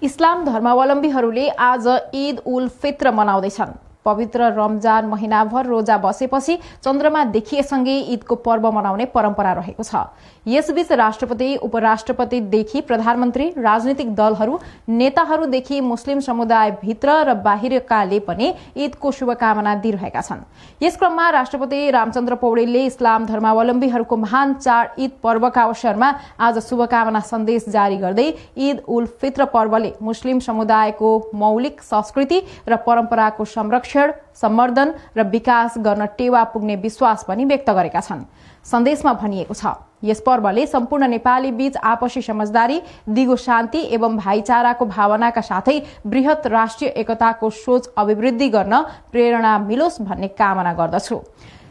इस्लाम धर्मावलम्बीहरूले आज ईद उल फित्र मनाउँदैछन्। पवित्र रमजान महिनाभर रोजा बसेपछि चन्द्रमा देखिएसँगै ईदको पर्व मनाउने परम्परा रहेको छ। यसबीच राष्ट्रपति, उपराष्ट्रपतिदेखि प्रधानमन्त्री, राजनीतिक दलहरू, नेताहरूदेखि मुस्लिम समुदाय भित्र र बाहिरकाले पनि ईदको शुभकामना दिइरहेका छन्। यस क्रममा राष्ट्रपति रामचन्द्र पौडेलले इस्लाम धर्मावलम्बीहरूको महान चाड ईद पर्वका अवसरमा आज शुभकामना सन्देश जारी गर्दै ईद उल फित्र पर्वले मुस्लिम समुदायको मौलिक संस्कृति र परम्पराको संरक्षण, सम्वर्धन र विकास गर्न टेवा पुग्ने विश्वास पनि व्यक्त गरेका छन्। सन्देशमा भनिएको छ, यस पर्वले सम्पूर्ण नेपाली बीच आपसी समझदारी, दिगो शान्ति एवं भाइचाराको भावनाका साथै बृहत राष्ट्रिय एकताको सोच अभिवृद्धि गर्न प्रेरणा मिलोस् भन्ने कामना गर्दछु।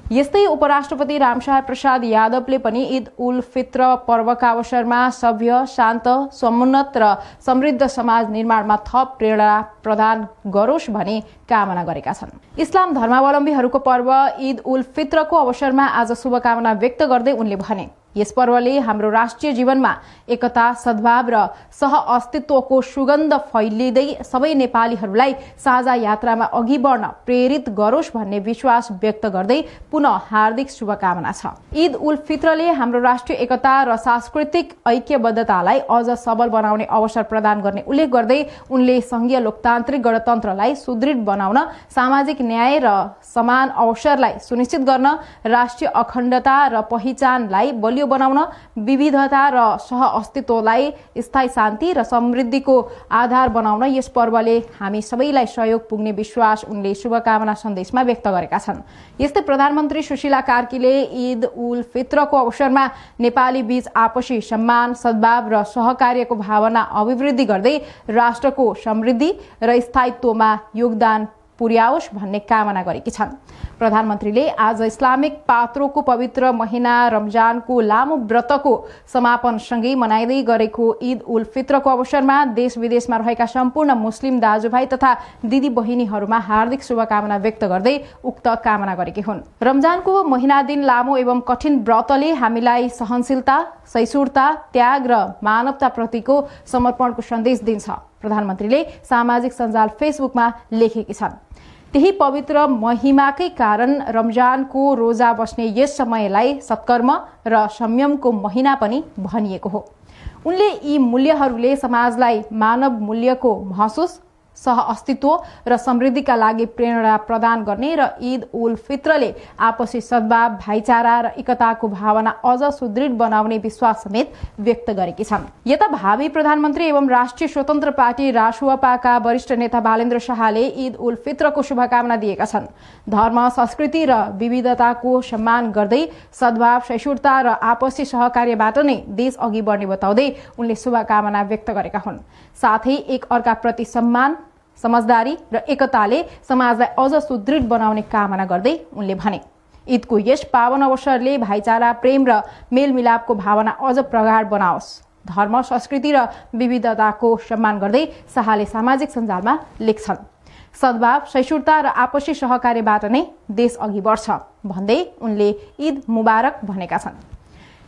यस्तै उपराष्ट्रपति रामशरण प्रसाद यादवले पनि ईद उल फित्र पर्वका अवसरमा सभ्य, शान्त, समुन्नत र समृद्ध समाज निर्माणमा थप प्रेरणा प्रदान गरोस् भनी कामना गरेका छन्। इस्लाम धर्मावलम्बीहरूको पर्व ईद उल फित्रको अवसरमा आज शुभकामना व्यक्त गर्दै उनले भने, यस पर्वले हाम्रो राष्ट्रिय जीवनमा एकता, सद्भाव र सह-अस्तित्वको सुगन्ध फैलिँदै सबै नेपालीहरूलाई साझा यात्रामा अघि बढ्न प्रेरित गरोस् भन्ने विश्वास व्यक्त गर्दै पुनः हार्दिक शुभकामना छ। ईद उल फित्रले हाम्रो राष्ट्रिय एकता र सांस्कृतिक ऐक्यबद्धतालाई अझ सबल बनाउने अवसर प्रदान गर्ने उल्लेख गर्दै उनले संघीय लोकतान्त्रिक गणतन्त्रलाई सुदृढ बनाउन, सामाजिक न्याय र समान अवसरलाई सुनिश्चित गर्न, राष्ट्रिय अखण्डता र पहिचानलाई बलियो बनाउन, विविधता र सह-अस्तित्वलाई स्थायी शान्ति र समृद्धिको आधार बनाउन यस पर्वले हामी सबैलाई सहयोग पुग्ने विश्वास उनले शुभकामना सन्देशमा व्यक्त गरेका छन्। यस्तै प्रधानमन्त्री सुशीला कार्कीले ईद उल फित्रको अवसरमा नेपाली बीच आपसी सम्मान, सद्भाव र सहकार्यको भावना अभिवृद्धि गर्दै राष्ट्रको समृद्धि र स्थायित्वमा योगदान पुर्याओस् भन्ने कामना गरेकी छन्। प्रधानमन्त्रीले आज इस्लामिक पात्रोको पवित्र महिना रमजानको लामो व्रतको समापनसँगै मनाइँदै गरेको ईद उल फित्रको अवसरमा देश विदेशमा रहेका सम्पूर्ण मुस्लिम दाजुभाइ तथा दिदी बहिनीहरूमा हार्दिक शुभकामना व्यक्त गर्दै उक्त कामना गरेकी हुन्। रमजानको महिना दिन लामो एवं कठिन व्रतले हामीलाई सहनशीलता, सहिष्णुता, त्याग र मानवता प्रतिको समर्पणको सन्देश दिन्छ, प्रधानमन्त्रीले सामाजिक सञ्जाल फेसबुकमा लेखेकी छन्। त्यही पवित्र महिमाकै कारण रमजानको रोजा बस्ने यस समयलाई सत्कर्म र संयमको महिना पनि भनिएको हो। उनले यी मूल्यहरूले समाजलाई मानव मूल्यको महसुस, सह-अस्तित्व र समृद्धिका लागि प्रेरणा प्रदान गर्ने र ईद उल फित्रले आपसी सद्भाव, भाइचारा र एकताको भावना अझ सुदृढ बनाउने विश्वास समेत व्यक्त गरेकी छन्। यता भावी प्रधानमन्त्री एवं राष्ट्रिय स्वतन्त्र पार्टी रासुपाका वरिष्ठ नेता बालेन्द्र शाहले ईद उल फित्रको शुभकामना दिएका छन्। धर्म, संस्कृति र विविधताको सम्मान गर्दै सद्भाव, सहिष्णुता र आपसी सहकार्यबाट नै देश अघि बढ्ने बताउँदै उनले शुभकामना व्यक्त गरेका हुन्। साथै एक अर्काप्रति सम्मान, समझदारी र एकताले समाजलाई अझ सुदृढ बनाउने कामना गर्दै उनले भने, ईदको यस पावन अवसरले भाइचारा, प्रेम र मेलमिलापको भावना अझ प्रगाढ बनाओस्। धर्म, संस्कृति र विविधताको सम्मान गर्दै शाहले सामाजिक सञ्जालमा लेख्छन्, सद्भाव, सहिष्णुता र आपसी सहकार्यबाट नै देश अघि बढ्छ भन्दै उनले ईद मुबारक भनेका छन्।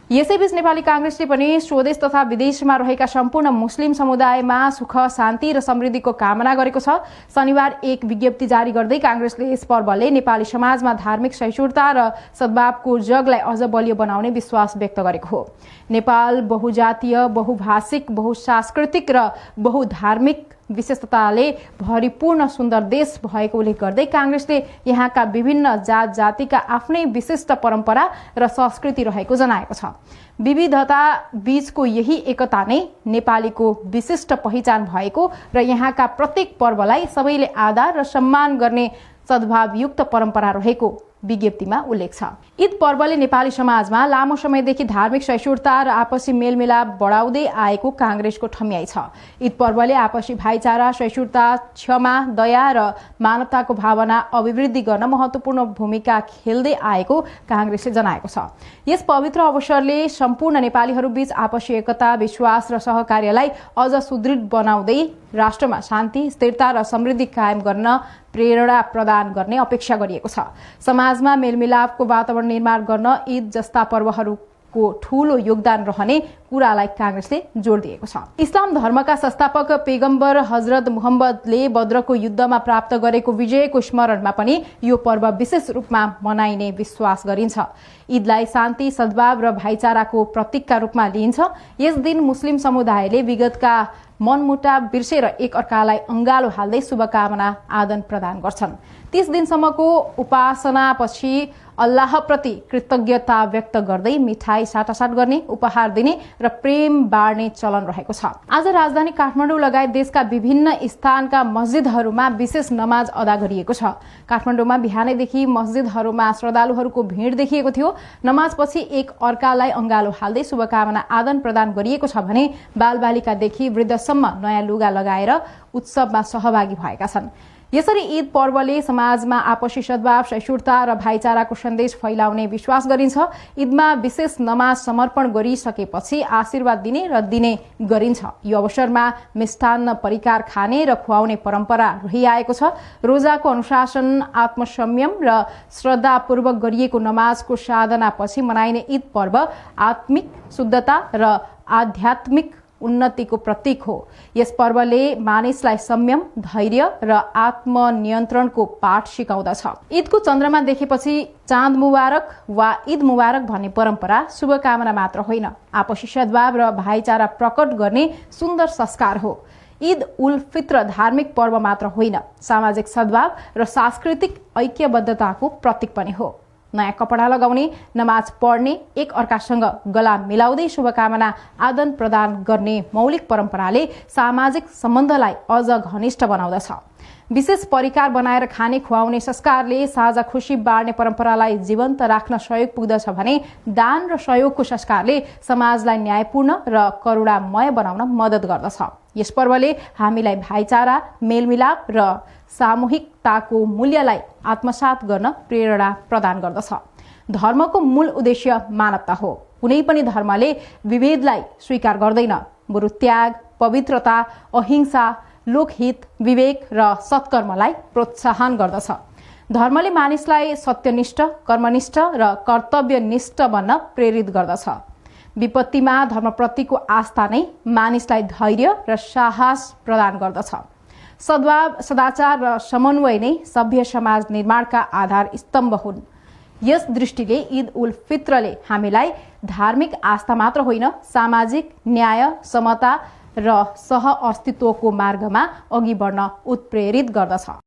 यसैबीच नेपाली कांग्रेसले पनि स्वदेश तथा विदेशमा रहेका सम्पूर्ण मुस्लिम समुदायमा सुख, शान्ति र समृद्धिको कामना गरेको छ। शनिबार एक विज्ञप्ति जारी गर्दै कांग्रेसले यस पर्वले नेपाली समाजमा धार्मिक सहिष्णुता र सद्भावको जगलाई अझ बलियो बनाउने विश्वास व्यक्त गरेको हो। नेपाल बहुजातीय, बहुभाषिक, बहुसांस्कृतिक र बहुधार्मिक विशेषताले भरिपूर्ण सुन्दर देश भएको उल्लेख गर्दै कांग्रेसले यहाँका विभिन्न जात जातिका आफ्नै विशिष्ट परम्परा र संस्कृति रहेको जनाएको छ। विविधता बीचको यही एकता नै नेपालीको विशिष्ट पहिचान भएको र यहाँका प्रत्येक पर्वलाई सबैले आदर र सम्मान गर्ने सद्भावयुक्त परम्परा रहेको विज्ञप्तिमा उल्लेख छ। ईद पर्वले नेपाली समाजमा लामो समयदेखि धार्मिक सहिष्णुता र आपसी मेलमिलाप बढाउँदै आएको कांग्रेसको ठम्याइ छ। ईद पर्वले आपसी भाइचारा, सहिष्णुता, क्षमा, दया र मानवताको भावना अभिवृद्धि गर्न महत्वपूर्ण भूमिका खेल्दै आएको कांग्रेसले जनाएको छ। यस पवित्र अवसरले सम्पूर्ण नेपालीहरू बीच आपसी एकता, विश्वास र सहकार्यलाई अझ सुदृढ बनाउँदै राष्ट्रमा शान्ति, स्थिरता र समृद्धि कायम गर्न प्रेरणा प्रदान गर्ने अपेक्षा गरिएको छ। समाजमा मेलमिलापको वातावरण निर्माण गर्न ईद जस्ता पर्वहरू को ठूलो योगदान रहने कुरालाई कांग्रेसले जोड दिएको छ। इस्लाम धर्मका संस्थापक पैगम्बर हजरत मुहम्मदले बद्रको युद्धमा प्राप्त गरेको विजयको स्मरणमा पनि यो पर्व विशेष रूपमा मनाइने विश्वास गरिन्छ। ईदलाई शान्ति, सद्भाव र भाइचाराको प्रतीकका रूपमा लिइन्छ। यस दिन मुस्लिम समुदायले विगतका मनमुटाव बिर्सेर एक अर्कालाई अंगालो हाल्दै शुभकामना आदान प्रदान गर्छन्। 30 दिनसम्मको उपासनापछि अल्लाहप्रति कृतज्ञता व्यक्त गर्दै मिठाई साटासाट गर्ने, उपहार दिने र प्रेम बाँड्ने चलन रहेको छ। आज राजधानी काठमाडौँ लगायत देशका विभिन्न स्थानका मस्जिदहरूमा विशेष नमाज अदा गरिएको छ। काठमाडौँमा बिहानैदेखि मस्जिदहरूमा श्रद्धालुहरूको भीड़ देखिएको थियो। नमाजपछि एक अर्कालाई अंगालो हाल्दै शुभकामना आदान प्रदान गरिएको छ भने बालबालिकादेखि वृद्धसम्म नयाँ लुगा लगाएर उत्सवमा सहभागी भएका छन्। यसरी ईद पर्वले समाजमा आपसी सद्भाव, सहिष्णुता र भाइचाराको सन्देश फैलाउने विश्वास गरिन्छ। ईदमा विशेष नमाज समर्पण गरिसकेपछि आशीर्वाद दिने र दिने गरिन्छ। यो अवसरमा मिष्टान्न परिकार खाने र खुवाउने परम्परा रहिआएको छ। रोजाको अनुशासन, आत्मसंयम र श्रद्धापूर्वक गरिएको नमाजको साधनापछि मनाइने ईद पर्व आत्मिक शुद्धता र आध्यात्मिक उन्नतिको प्रतीक हो। यस पर्वले मानिसलाई संयम, धैर्य र आत्मनियन्त्रणको पाठ सिकाउँदछ। ईदको चन्द्रमा देखेपछि चाँद मुबारक वा ईद मुबारक भन्ने परम्परा शुभकामना मात्र होइन, आपसी सद्भाव र भाइचारा प्रकट गर्ने सुन्दर संस्कार हो। ईद उल फित्र धार्मिक पर्व मात्र होइन, सामाजिक सद्भाव र सांस्कृतिक ऐक्यबद्धताको प्रतीक पनि हो। नयाँ कपडा लगाउने, नमाज पढ्ने, एक अर्कासँग गला मिलाउँदै शुभकामना आदान प्रदान गर्ने मौलिक परम्पराले सामाजिक सम्बन्धलाई अझ घनिष्ठ बनाउँदछ। विशेष परिकार बनाएर खाने खुवाउने संस्कारले साझा खुशी बाँड्ने परम्परालाई जीवन्त राख्न सहयोग पुग्दछ भने दान र सहयोगको संस्कारले समाजलाई न्यायपूर्ण र करुणामय बनाउन मद्दत गर्दछ। यस पर्वले हामीलाई भाइचारा, मेलमिलाप र सामूहिकताको मूल्यलाई आत्मसात गर्न प्रेरणा प्रदान गर्दछ। धर्मको मूल उद्देश्य मानवता हो। कुनै पनि धर्मले विभेदलाई स्वीकार गर्दैन, बरु त्याग, पवित्रता, अहिंसा, लोकहित, विवेक र सत्कर्मलाई प्रोत्साहन गर्दछ। धर्मले मानिसलाई सत्यनिष्ठ, कर्मनिष्ठ र कर्तव्यनिष्ठ बन्न प्रेरित गर्दछ। विपत्तिमा धर्मप्रतिको आस्था नै मानिसलाई धैर्य र साहस प्रदान गर्दछ। सद्भाव, सदाचार र समन्वय नै सभ्य समाज निर्माणका आधार स्तम्भ हुन्। यस दृष्टिले ईद उल फित्रले हामीलाई धार्मिक आस्था मात्र होइन, सामाजिक न्याय, समता र सह अस्तित्वको मार्गमा अघि बढ्न उत्प्रेरित गर्दछ।